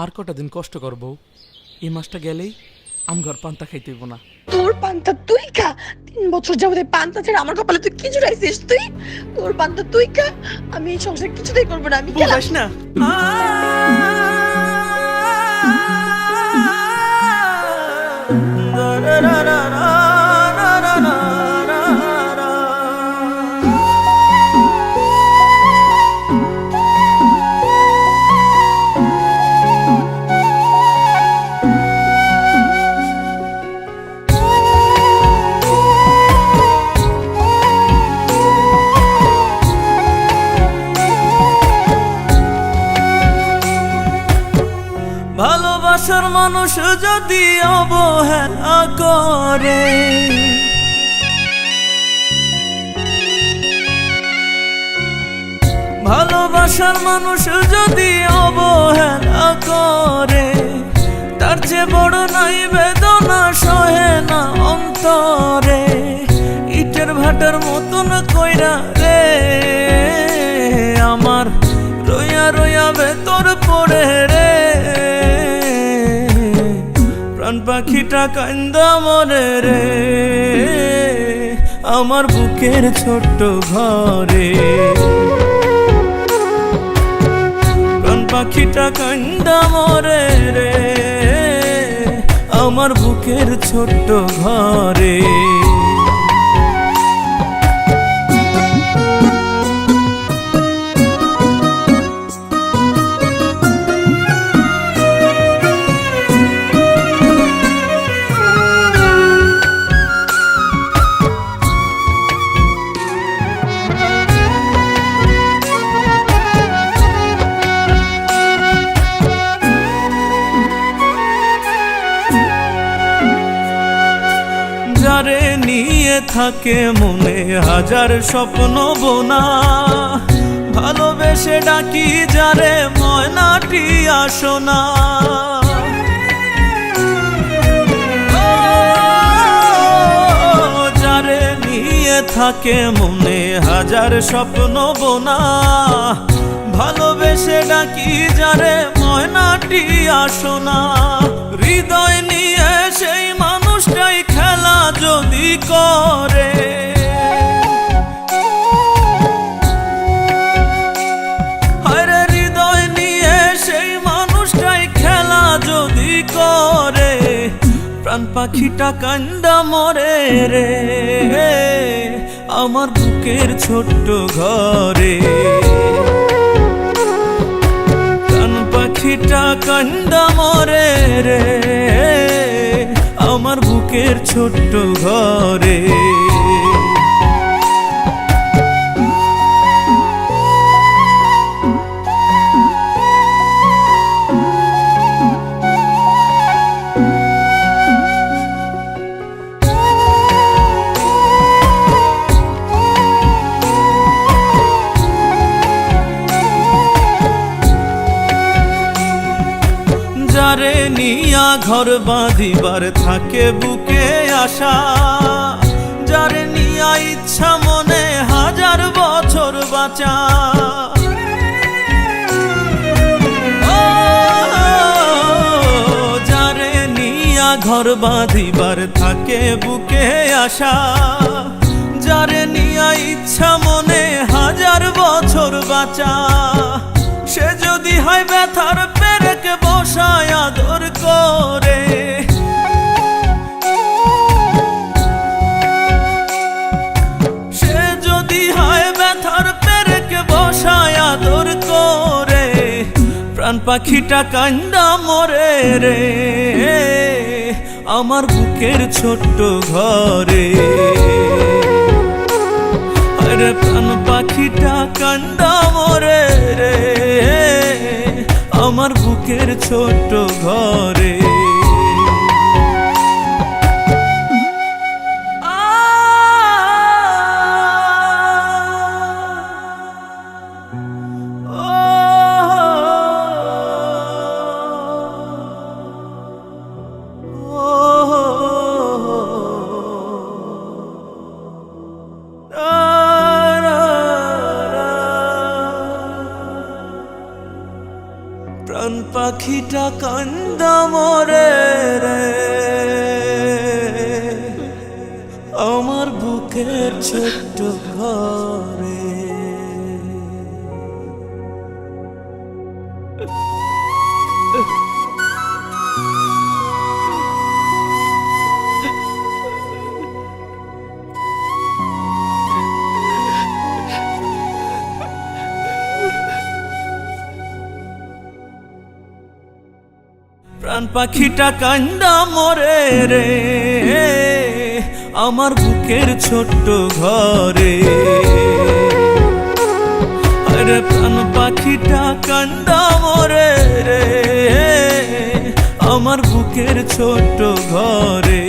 আর কটা দিন কষ্ট করবো, এই মাসটা গেলেই আমঘর পান্তা খাইতে হইব না। তোর পান্তা তুই খা। 3 বছর যাবত এই পান্তা ছেড়ে আমার কপালে তুই কি জুড়াইছিস তুই? তোর পান্তা তুই খা। আমি এই সংসার কিছুতেই করবো না, আমি গেলাম। বুঝাস না। ভালোবাসার মানুষ যদি অবহেলা করে, ভালোবাসার মানুষ যদি অবহেলা করে, তার চেয়ে বড় নাই বেদনা সহে না অন্তরে। ইটের ভাটার মতন কইরা রে আমার রইয়া রইয়া ভেতর পড়ে রে, প্রাণ পাখিটা কান্দা মরে রে আমার বুকের ছোট্ট ঘরে। প্রাণ পাখিটা কান্দা মরে রে আমার বুকের ছোট্ট ঘরে। যারে নিয়ে থাকে মনে হাজার স্বপ্ন বোনা, ভালোবেসে ডাকি যারে ময়নাটি আসোনা। যারে নিয়ে থাকে মনে হাজার স্বপ্ন বোনা, ভালোবেসে ডাকি যারে ময়নাটি আসোনা। হৃদয় নিয়ে সেই মানুষটাই খেলা যদি করে, আরে হৃদয় নিয়ে সেই মানুষটাই খেলা যদি করে, প্রাণ পাখিটা কান্দা মরে রে আমার বুকের ছোট্ট ঘরে। প্রাণ পাখিটা কান্দা মরে রে আমার বুকের ছোট্ট ঘরে। যারে নিয়া ঘর বাঁধিবার থাকে বুকে আশা, যারে নিয়া ইচ্ছা মনে হাজার বছর বাঁচা। যারে নিয়া ঘর বাঁধিবার থাকে বুকে আশা, যারে নিয়া ইচ্ছা মনে হাজার বছর বাঁচা। সে যদি হয় ব্যথার পেরেক বসায় আদর করে, সে যদি হয় ব্যথার পেরেক বসায় আদর করে, প্রাণ পাখিটা কান্দা মরে রে আমার বুকের ছোট্ট ঘরে। আরে প্রাণ পাখিটা কান্দা মরে রে আমার বুকের ছোট্ট ঘরে। প্রাণ পাখিটা কান্দা মরে রে আমার বুকের ছোট্ট ঘরে। প্রাণ পাখিটা কান্দা মরে রে আমার বুকের ছোট্ট ঘরে। আরে প্রাণ পাখিটা কান্দা মরে রে আমার বুকের ছোট্ট ঘরে।